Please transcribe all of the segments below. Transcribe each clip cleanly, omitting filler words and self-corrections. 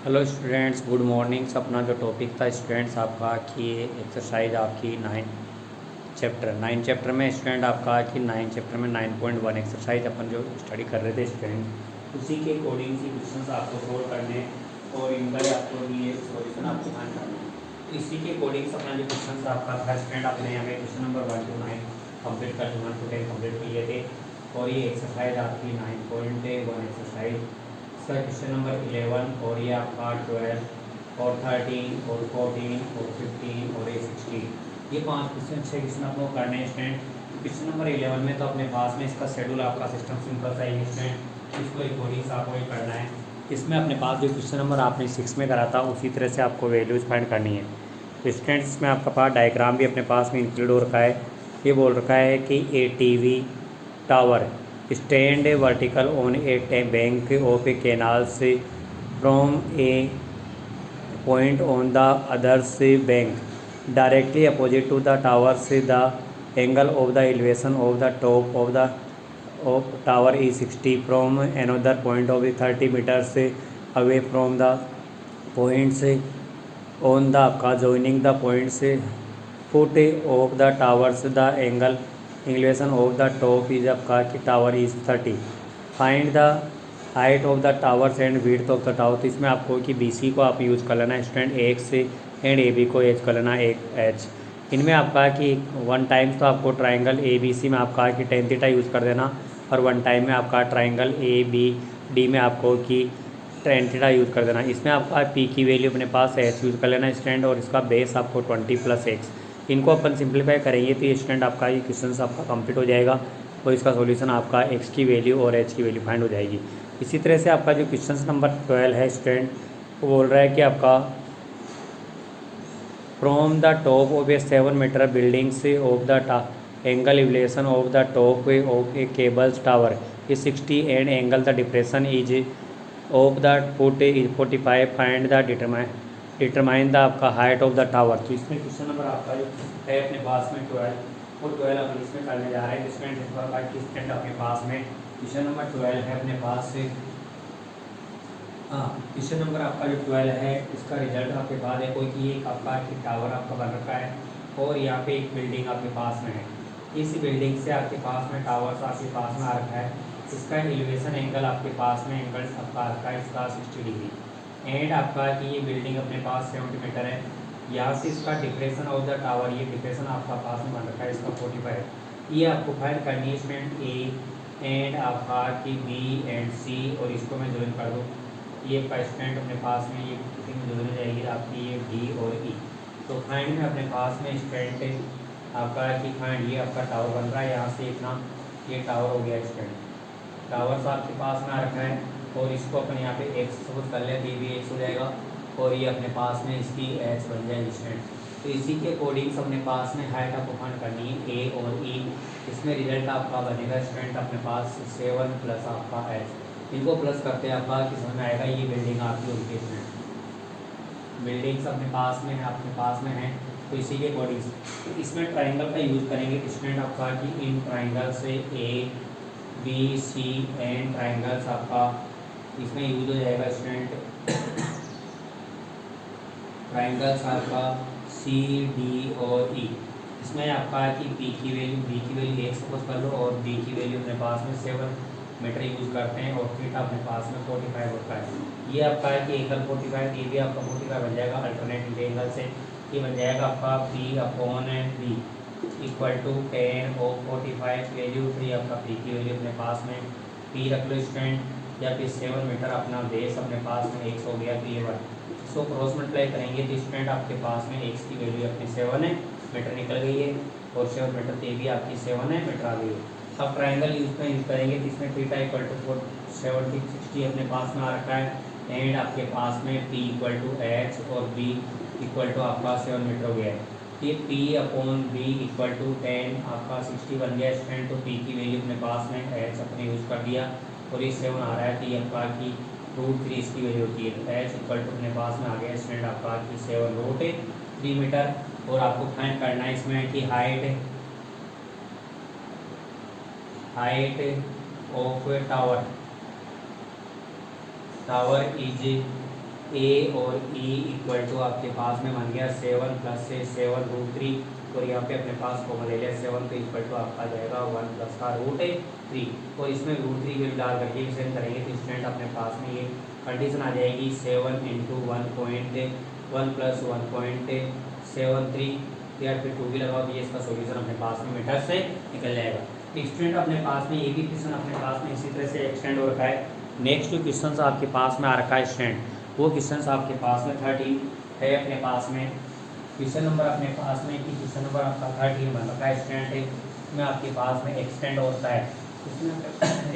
Hello students, good mornings. अपना जो topic था स्टूडेंट्स आपका कि एक्सरसाइज आपकी नाइन चैप्टर में स्टूडेंट आपका कि 9 चैप्टर में 9.1 एक्सरसाइज अपन जो स्टडी कर रहे थे स्टूडेंट, उसी के अकॉर्डिंग से क्वेश्चंस आपको सोल्व करने और इनका आपको ये सॉल्यूशन आपको फाइंड करना है। इसी के अकॉर्डिंग से अपना जो क्वेश्चन आपका था स्टूडेंट, अपने यहाँ पे क्वेश्चन नंबर 1 to 9 कंप्लीट कर 1 to 10 कंप्लीट किए थे। और ये एक्सरसाइज आपकी 9.1 एक्सरसाइज, इसका क्वेश्चन नंबर 11 और ये आपका 12 और 13 और 14 और 15 और ये 16, ये 5 क्वेश्चन आपको करने हैं स्टूडेंट। क्वेश्चन नंबर 11 में तो अपने पास में इसका शेड्यूल आपका सिस्टम सिंपल सा ही स्टूडेंट, इसको अकॉर्डिंग से आपको ये करना है। इसमें अपने पास जो क्वेश्चन नंबर आपने 6 में करा था उसी तरह से आपको वैल्यूज फाइंड करनी है। तो स्टूडेंट इसमें आपका पास डायग्राम भी अपने पास में इंक्लूड हो रखा है। ये बोल रखा है कि a TV tower stand vertical on a bank of a canal from a point on the other bank directly opposite to the tower. The angle of the elevation of the top of the tower is 60 from another point of 30 meters away from the points on the joining the points foot of the towers. The angle elevation of the top is आपका कि tower is 30। Find the height of the towers and width of the tower. तो इसमें आपको कि B C को आप use कर लेना है student x and A B को एच कर लेना एक एच। इनमें आपका कि वन टाइम तो आपको ट्राइंगल ए बी सी में आपका कि टेन थीटा यूज़ कर देना, और वन टाइम में आपका ट्राइंगल ए बी डी में आपको कि टेन थीटा यूज़ कर देना। इसमें आपका पी की वैल्यू अपने पास एच यूज़ कर लेना स्टूडेंट, और इसका बेस आपको 20 + x। इनको अपन सिंप्लीफाई करेंगे तो ये स्टूडेंट आपका ये क्वेश्चन आपका कंप्लीट हो जाएगा, और इसका सॉल्यूशन आपका x की वैल्यू और h की वैल्यू फाइंड हो जाएगी। इसी तरह से आपका जो क्वेश्चन नंबर 12 है स्टूडेंट, वो बोल रहा है कि आपका from the top of a 7 metre building से of the angle elevation of the top of a cables tower is 60 and angle the depression is of the foot is 45। Find the determine the आपका height of the tower. तो इसमें question number आपका जो है अपने पास में 12 और 12 अपन इसमें करने जा रहे हैं। जिसमें स्टूडेंट अपने पास में क्वेश्चन नंबर 12 है अपने पास से। हाँ, क्वेश्चन नंबर आपका जो 12 है इसका रिजल्ट आपके पास है कोई कि एक आपका टावर आपका बन रखा है, और यहाँ पे एक बिल्डिंग आपके पास में है। इस बिल्डिंग से आपके पास में टावर्स आपके पास में आ रखा है। इसका एलिवेशन एंगल आपके पास में एंगल आपका आता है इसका 60 डिग्री, एंड आपका कि ये बिल्डिंग अपने पास 70 मीटर है। यहाँ से इसका डिप्रेशन ऑफ द टावर, ये डिप्रेशन आपका पास में बन रखा है इसका 45। ये आपको फाइंड करनी है स्टूडेंट ए एंड आपका कि बी एंड सी, और इसको मैं ज्वाइन कर दूँ। ये आपका स्टूडेंट अपने पास में ये किसी में ज्वाइन हो जाएगी आपकी ये डी और ई। तो फाइंड में अपने पास में स्टूडेंट आपका कि फाइंड ये आपका टावर बन रहा है। यहाँ से इतना ये टावर हो गया स्टूडेंट, टावर आपके पास में आ रखा है, और इसको अपन यहाँ पे एक्स सपोज कर लें, बी भी एक्स हो जाएगा, और ये अपने पास में इसकी एच बन जाएगी स्टूडेंट। तो इसी के अकॉर्डिंग अपने पास में हाइट आपको फाइंड करनी है ए और ई। इसमें रिजल्ट आपका बनेगा स्टूडेंट अपने पास 7 + आपका एच। इनको प्लस करते हैं आपका कि समझ में आएगा ये बिल्डिंग आपकी उनके स्टूडेंट बिल्डिंग्स अपने पास में है, आपके पास में है। तो इसी के अकॉर्डिंग तो इसमें ट्राइंगल का यूज़ करेंगे स्टूडेंट आपका कि इन ट्राइंगल से A B C and triangles आपका इसमें यूज हो जाएगा स्टूडेंट ट्राइंगल्स आपका सी डी और ई। इसमें आपका है कि बी की वैल्यू एक सपोज कर लो, और बी की वैल्यू अपने पास में 7 मीटर यूज़ करते हैं, और थीटा अपने पास में 45 होता है। ये आपका है कि एकल 45, ये भी आपका 45 बन जाएगा अल्टरनेट एंगल से। ये बन जाएगा आपका P upon B equal to 10 और 45 वैल्यू। तो ये आपका पी की वैल्यू अपने पास में पी रख लो स्टूडेंट, या फिर 7 मीटर अपना बेस अपने पास में एक्स हो गया पी ए 1। इसको क्रॉस मल्टीप्लाई करेंगे तो स्टूडेंट आपके पास में एक्स की वैल्यू अपनी 7 है मीटर निकल गई है, और 7 मीटर तो ये भी आपकी 7 है मीटर आ गई है। अब ट्राइंगल यूज करेंगे तो इसमें थीटा इक्वल टू 70 60 अपने पास में आ रखा है, एंड आपके पास में पी इक्वल टू एच और बी इक्वल टू आपका 7 मीटर हो गया है। ये P upon B equal to 10 आपका 60 बन गया स्टूडेंट। तो पी की वैल्यू अपने पास में एच अपने यूज़ कर दिया, और ये 7 आ रहा है, तो ये आपका की √3 इसकी वैल्यू होती है। तो एच इक्वल टू अपने पास में आ गया स्टूडेंट आपका कि 7√3 मीटर। और आपको फाइंड करना है इसमें कि height of tower is a और ई इक्वल टू आपके पास में बन गया 7 प्लस से 7√3 और यहाँ पे अपने पास कॉमन ले लिया 7 तो इक्वल टू आपका जाएगा 1 प्लस का √3 और इसमें √3 भी डाल करके सेंड करेंगे तो स्टूडेंट अपने पास में ये कंडीशन आ जाएगी 7 इंटू 1.1 प्लस 1.73 या फिर 2 भी लगाओ तो ये इसका सोल्यूशन अपने पास में मीटर से निकल जाएगा। स्टूडेंट अपने पास में ये भी क्वेश्चन अपने पास में इसी तरह से एक्सटेंड हो रखा है। नेक्स्ट जो क्वेश्चन आपके पास में आ रखा है स्टूडेंट, वो क्वेश्चन आपके पास में 13 है अपने पास में क्वेश्चन नंबर अपने पास में कि क्वेश्चन नंबर आपका 13 बन रखा है स्टूडेंट है, इसमें आपके पास में एक्सटेंड होता है। इसमें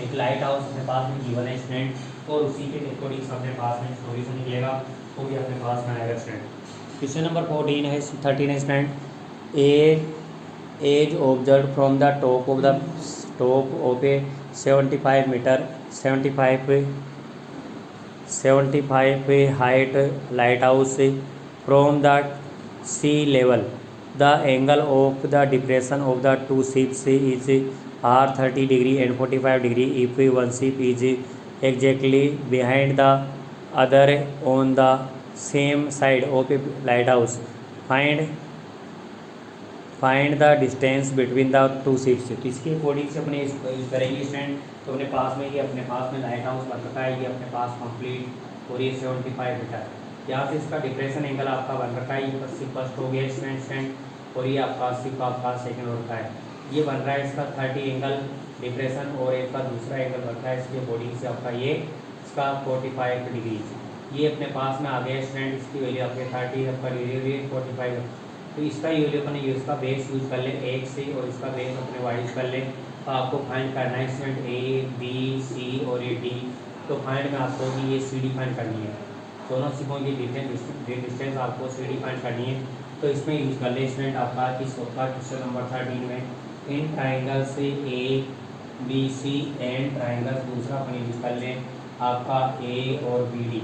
एक लाइट हाउस अपने पास में गिवन है स्टूडेंट और उसी के अकॉर्डिंग अपने पास में सोल्यूशन निकलेगा वो भी अपने पास में आएगा स्टूडेंट। क्वेश्चन नंबर 14 है 13 है student, as observe from the top of a 75 metre 75 height lighthouse from the sea level, the angle of the depression of the two ships is are 30 degree and 45 degree if one ship is exactly behind the other on the same side of a lighthouse, find the distance between the two ships. तो इसके according से अपने इसको use करेंगे student. तो अपने पास में ये अपने पास में लाइट हाउस बन रखा है, ये अपने पास कंप्लीट और ये 75 मीटर, यहाँ से इसका डिप्रेशन एंगल आपका बन रखा है, ये सिर्फ फर्स्ट हो गया स्टूडेंट और ये आपका सिर्फ आपका सेकंड हो रखा है। ये बन रहा है इसका 30 एंगल डिप्रेशन और एक का दूसरा एंगल बन रहा है इसके अकॉर्डिंग से आपका ये इसका 45 डिग्री। ये अपने पास में आ गया स्टूडेंट, इसकी वैल्यू आपके 30 आपका डिग्री 45। तो इसका यूज अपन इसका बेस यूज कर ले एक से और इसका बेस अपने वाई यूज कर ले। तो आपको फाइंड करना है स्टूडेंट ए बी सी और ये डी। तो फाइंड में आपको कि ये सी डी फाइंड करनी है, दोनों सिपों की डिस्टेंस आपको सी डी फाइंड करनी है। तो इसमें यूज कर ले स्टूडेंट आपका क्वेश्चन नंबर 13 में इन ट्राइंगल से A B C and triangle दूसरा अपन यूज कर लें आपका ए और बी डी।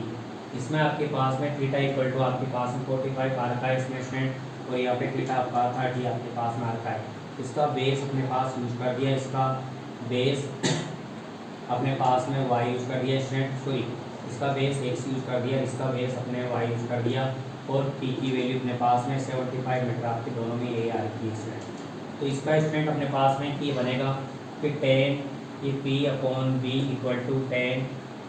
इसमें आपके पास में थीटा इक्वल टू आपके पास में 45 आ रखा है इसमें स्टूडेंट और यहाँ पे थीटा आपका 30 आपके पास में आ रखा है। इसका बेस अपने पास यूज कर दिया, इसका बेस अपने पास में y यूज कर दिया स्टूडेंट, सॉरी इसका बेस x यूज कर दिया, इसका बेस अपने y यूज कर दिया और p की वैल्यू अपने पास में 75 मीटर आपके दोनों में यही आ रखी है स्टूडेंट। तो इसका स्टूडेंट अपने पास में कि बनेगा फिर 10 ये p/b इक्वल टू 10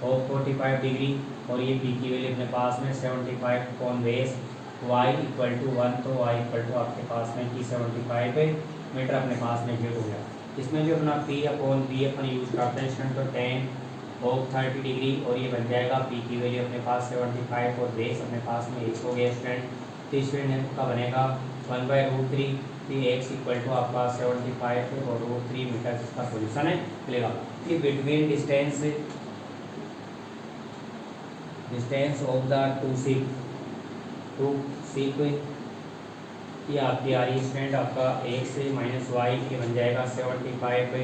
और 45 डिग्री और ये p की वैल्यू अपने पास में 75 upon base y equal to 1 तो y इक्वल टू आपके पास में कि 75 मीटर अपने पास में गेट हो गया। इसमें जो अपना p/b अपन यूज करते हैं स्टूडेंट तो 10 और 30 डिग्री और ये बन जाएगा p की वैल्यू अपने पास 75 और बेस अपने पास में x हो गया स्टूडेंट। तो स्टूडेंट का बनेगा 1/√3 तो x इक्वल टू आपका 75 और √3 मीटर इसका सोल्यूशन है मिलेगा। कि between distance of the to ship की आपकी आ रही स्टूडेंट आपका x से माइनस वाई के बन जाएगा 75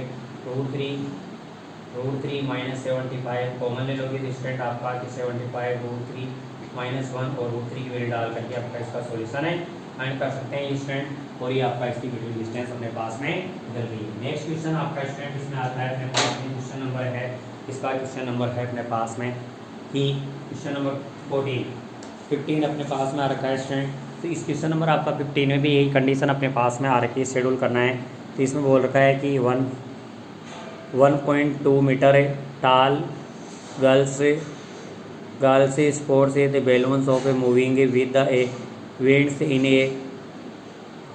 √3 माइनस 75 कॉमन ले लोगे तो स्टूडेंट आपका कि 75 √3 माइनस 1 और √3 की वैल्यू डाल करके आपका इसका सॉल्यूशन है फाइंड कर सकते हैं स्टूडेंट। और ये आपका इसकी बिटवीन डिस्टेंस अपने पास में निकल गई है। नेक्स्ट क्वेश्चन आपका स्टूडेंट इसमें आता है अपने पास में क्वेश्चन नंबर है इसका क्वेश्चन नंबर है अपने पास में कि क्वेश्चन नंबर 15 अपने पास में आ रखा है स्टूडेंट। तो इस क्वेश्चन नंबर आपका 15 में भी यही कंडीशन अपने पास में आ रखी है, शेड्यूल करना है। तो इसमें बोल रखा है कि 1.2 मीटर टाल girls sports the balloons of a moving with the A winds in a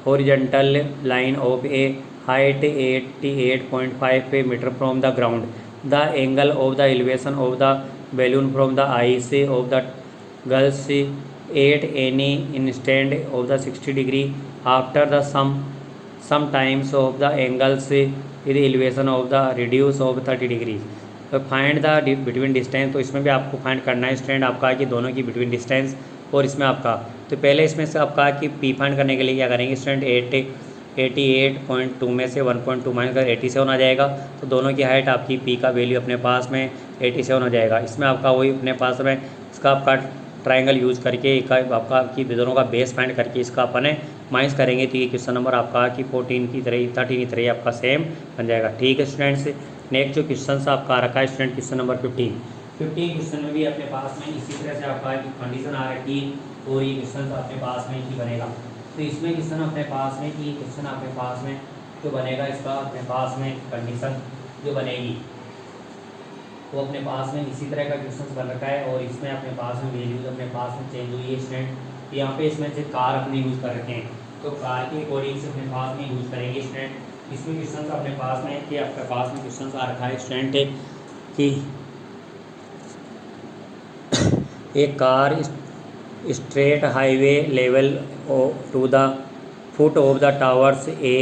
horizontal line of a height 88.5 meter from the ground. The angle of the elevation of the balloon from the eyes of the girls at any instant of the 60 degree after the some times of the angles with elevation of the reduce of 30 degrees. तो find the between distance. तो इसमें भी आपको find करना है student आपका कि दोनों की बिटवीन डिस्टेंस और इसमें आपका तो पहले इसमें से आपका कि पी फाइंड करने के लिए क्या करेंगे स्टूडेंट 88.2 में से 1.2 माइनस कर 87 आ जाएगा। तो दोनों की हाइट आपकी पी का वैल्यू अपने पास में 87 हो जाएगा। इसमें आपका वही अपने पास में इसका आपका ट्राइंगल यूज करके आपका कि दोनों का बेस फाइंड करके इसका अपन माइनस करेंगे तो ये क्वेश्चन नंबर आपका कि 14 की तरह 13 की तरह आपका सेम बन जाएगा। ठीक है स्टूडेंट्स। नेक्स्ट जो क्वेश्चन आपका आ रखा है स्टूडेंट क्वेश्चन नंबर 15 15 क्वेश्चन में भी अपने पास में इसी तरह से आपका कंडीशन आ रखी है और ये क्वेश्चन अपने पास में ही बनेगा। तो इसमें क्वेश्चन अपने पास में कि क्वेश्चन अपने पास में जो बनेगा इसका अपने पास में कंडीशन जो बनेगी वो अपने पास में इसी तरह का क्वेश्चन बन रखा है और इसमें अपने पास में वैल्यूज अपने पास में चेंज हुई है स्टूडेंट। यहाँ पे इसमें से कार अपने यूज़ कर रखे हैं तो कार के अकॉर्डिंग से अपने पास में यूज़ करेंगे स्टूडेंट। इसमें क्वेश्चन अपने पास में कि आपके पास में क्वेश्चन आ रखा है स्टूडेंट कि एक car straight highway level to the foot of the towers a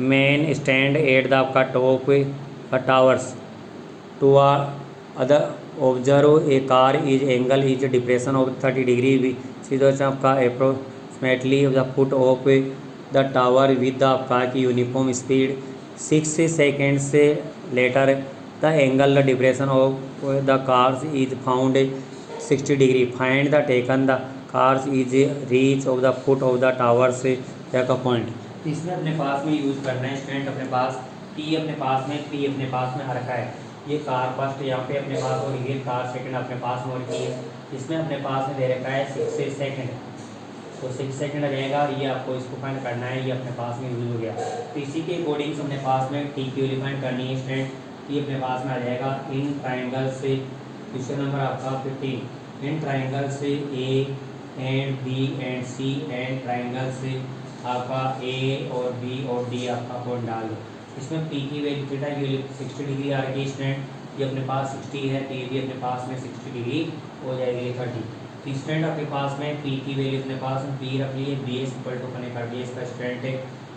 man stand at the आपका top towers to other observe a car is angle is depression of 30 degree सीधो आपका approximately the foot of the tower with the आपका की uniform speed 6 second से later the angle the depression of the cars is found 60 degree find the taken the cars is reach of the foot of the towers का point. इसमें अपने पास में use करना है स्टूडेंट अपने पास टी अपने पास में पी अपने पास में रखा है। ये कार फर्स्ट यहाँ पे अपने पास हो रही है, कार सेकंड अपने पास हो रही है। इसमें अपने पास में दे रखा है 6 सेकंड तो 6 सेकंड रहेगा। ये आपको इसको फाइंड करना है, ये अपने पास में यूज हो गया। तो इसी के अकॉर्डिंग अपने पास में टी की वैल्यू फाइंड करनी है स्टूडेंट। ये अपने पास में आ जाएगा इन ट्राइंगल से क्वेश्चन नंबर आपका 15 इन ट्राइंगल से A and B and C and triangle से आपका ए और बी और डी आपका पॉइंट डाल दो। इसमें पी की वैल्यू थीटा की वैल्यू 60 डिग्री आ रही है स्टूडेंट। ये अपने पास 60 है तो ये भी अपने पास में 60 डिग्री हो जाएगी 30। तो स्टूडेंट अपने पास में पी की वैल्यू अपने पास में पी रख लिए B S equal to connect कर दिया इसका स्टूडेंट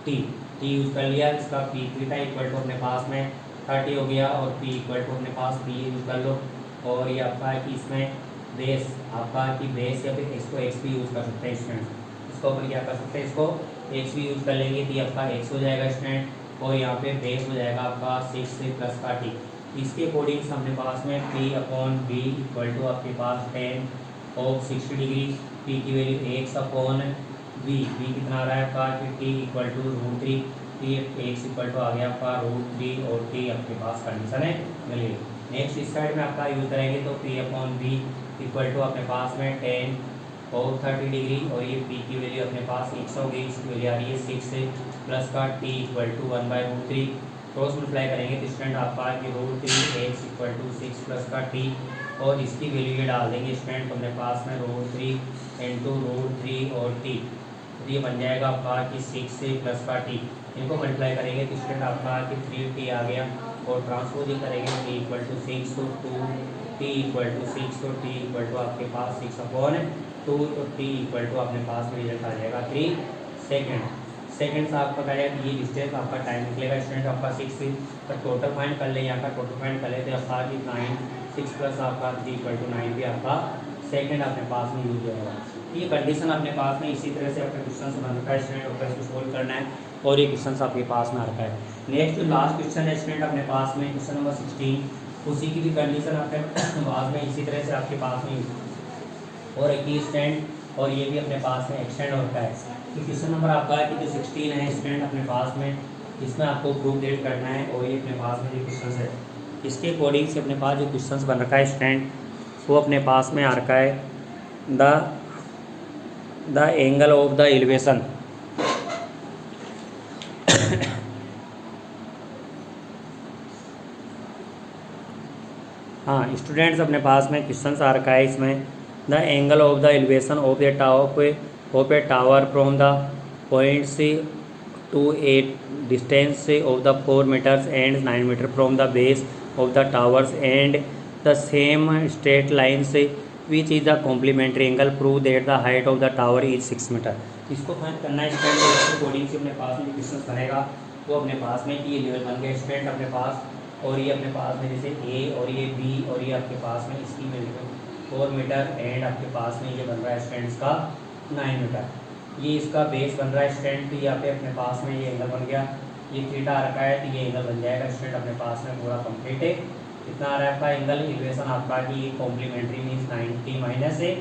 टी यूज़ कर लिया। इसका पी थीटा इक्वल टू अपने पास में 30 हो गया और पी इक्वल टू अपने पास पी यूज़ कर लो। और ये आपका है कि इसमें बेस आपका कि बेस या फिर इसको एक्स भी यूज़ कर सकते हैं स्टूडेंट। इसको अपन क्या कर सकते हैं, इसको एक्स भी यूज़ कर लेंगे तो ये आपका एक्स हो जाएगा स्टूडेंट और यहाँ पे बेस हो जाएगा आपका 6 से प्लस का टी। इसके अकॉर्डिंग अपने पास में P upon B equal to आपके पास 10 और 60 डिग्री पी की वैल्यू एक्स अपॉन बी कितना आ रहा है आपका कि T equal to √3 T X equal to आ गया आपका √3 और टी आपके पास कंडीशन है मिली। नेक्स्ट इस साइड में आपका यूज करेंगे तो P upon B equal to अपने पास में 10 और 30 डिग्री और ये पी की वैल्यू अपने पास एक्स होगी, इसकी वैल्यू आ रही है 6 से प्लस का T equal to 1/√3 cross multiply करेंगे तो स्टूडेंट आपका कि √3 एक्स इक्वल टू 6 प्लस का टी और इसकी वैल्यू ये डाल देंगे स्टूडेंट अपने पास में √3 इंटू √3 और टी तो ये बन जाएगा आपका कि 6 से प्लस का टी। इनको मल्टीप्लाई करेंगे तो स्टूडेंट आपका कि 3t आ गया और ट्रांसपोजिंग करेंगे टी इक्वल टू 6 तो 2 टी इक्वल टू 6 तो टी इक्वल टू आपके पास 6 अपॉन 2 तो टी इक्वल टू अपने पास में रिजल्ट आ जाएगा 3 सेकेंड से आपका क्या है ये डिस्टेंस आपका टाइम निकलेगा स्टूडेंट आपका 6 से तो टोटल फाइंड कर ले, यहाँ का टोटल फाइंड कर लेते आपका कि 9 6 प्लस आपका 3 इक्वल टू 9 भी आपका सेकेंड अपने पास में यूज होगा। ये कंडीशन अपने पास में इसी तरह से अपने क्वेश्चन बन रखा है स्टूडेंट और इसको सोल्व करना है और ये क्वेश्चन आपके पास में आ रखा है। नेक्स्ट जो लास्ट क्वेश्चन है स्टूडेंट अपने पास में क्वेश्चन नंबर 16 उसी की भी कंडीशन आपके पास में इसी तरह से आपके पास में और एक ही स्टैंड और ये भी अपने पास में एक्सटेंड होता है। तो क्वेश्चन नंबर आपका है कि जो 16 है स्टूडेंट अपने पास में इसमें आपको प्रूफ डेट करना है और ये अपने पास में जो क्वेश्चन है इसके अकॉर्डिंग से अपने पास जो क्वेश्चन बन रखा है स्टूडेंट वो अपने पास में आ रखा है the angle of the elevation हाँ स्टूडेंट्स अपने पास में क्वेश्चन आ रखा है इसमें the angle of the elevation of the tower from the point से to a distance of the 4 metres and 9 metre from the base of the towers and the same straight line से which is the complementary angle prove that the height of the tower is 6 metre. इसको find करना है student according से अपने पास में question बनेगा वो अपने पास में ये लेवल बन गया स्टूडेंट अपने पास और ये अपने पास में जैसे ए और ये बी और ये आपके पास में इसकी वैल्यू 4 मीटर एंड आपके पास में ये बन रहा है स्टूडेंट्स का 9 मीटर। ये इसका बेस बन रहा है स्टूडेंट तो यहाँ पे अपने पास में ये एंगल बन गया, ये थीटा आ रखा है तो ये एंगल बन जाएगा स्टूडेंट अपने पास में पूरा कंप्लीट है। कितना आ रहा है आपका एंगल इक्वेशन आपका कि complementary means 90 minus A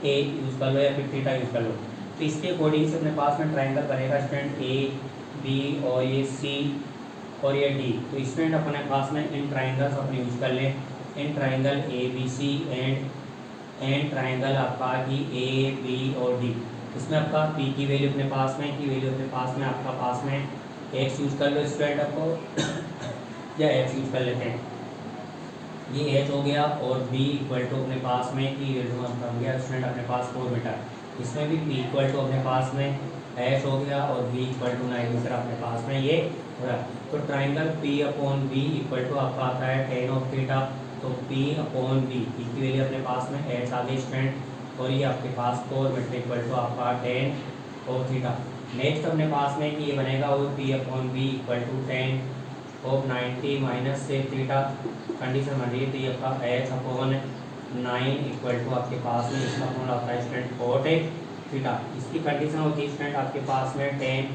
use कर लो या फिर थीटा यूज़ कर लो। तो इसके अकॉर्डिंग से अपने पास में ट्राइंगल बनेगा स्टूडेंट ए बी और ये सी और ये डी। तो स्टूडेंट अपने पास में इन ट्राइंगल्स अपने यूज़ कर लें इन triangle A B C and triangle आपका कि ए बी और डी। इसमें आपका पी की वैल्यू अपने पास में, की वैल्यू अपने पास में, आपका पास में एक्स यूज कर लो स्टूडेंट आपको या एक्स यूज कर लेते हैं, ये एच हो गया और बी इक्वल टू अपने पास में की वैल्यू हम गया स्टूडेंट अपने पास 4 मीटर। इसमें भी पी इक्वल टू अपने पास में एच हो गया और बी इक्वल टू 9 मीटर अपने पास में ये हो रहा। तो triangle P upon B equal to आपका आता है टेन ऑफ थीटा। तो पी अपॉन बी, पी की वैल्यू अपने पास में एच आ गई स्टूडेंट और ये आपके पास 4 मीटर इक्वल टू आपका टेन ऑफ थीटा। नेक्स्ट अपने पास में कि ये बनेगा वो P upon B equal to 10 of 90 minus से थीटा। कंडीशन बन रही है तो ये आपका एच अपॉन 9 इक्वल टू आपके पास में इसका फॉर्मूला होता है स्टूडेंट कोट थीटा। इसकी कंडीशन होती है स्टूडेंट आपके पास में 10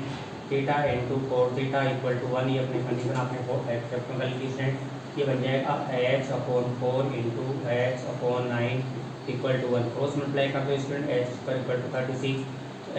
theta into cot theta equal to 1। ये अपनी कंडीशन आपने टेक्निकल की स्टूडेंट ये बन जाएगा H upon 4 into H upon 9 equal to 1। Cross multiply कर दो स्टूडेंट, एच पर equal to 36,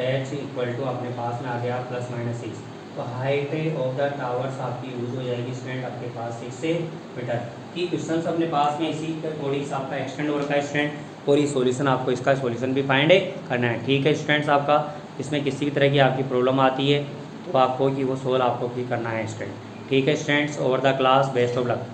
H equal to अपने पास में आ गया प्लस माइनस 6। तो हाइट ऑफ द टावर्स आपकी यूज हो जाएगी स्टूडेंट आपके पास 6 मीटर की। क्वेश्चन अपने पास में इसी के अकॉर्डिंग आपका एक्सटेंड हो रखा है स्टूडेंट और ये सॉल्यूशन आपको इसका सॉल्यूशन भी फाइंड करना है। ठीक है स्टूडेंट्स, आपका इसमें किसी भी तरह की आपकी प्रॉब्लम आती है तो आपको कि वो सोल्व आपको भी करना है स्टूडेंट। ठीक है students, over the class, best of luck.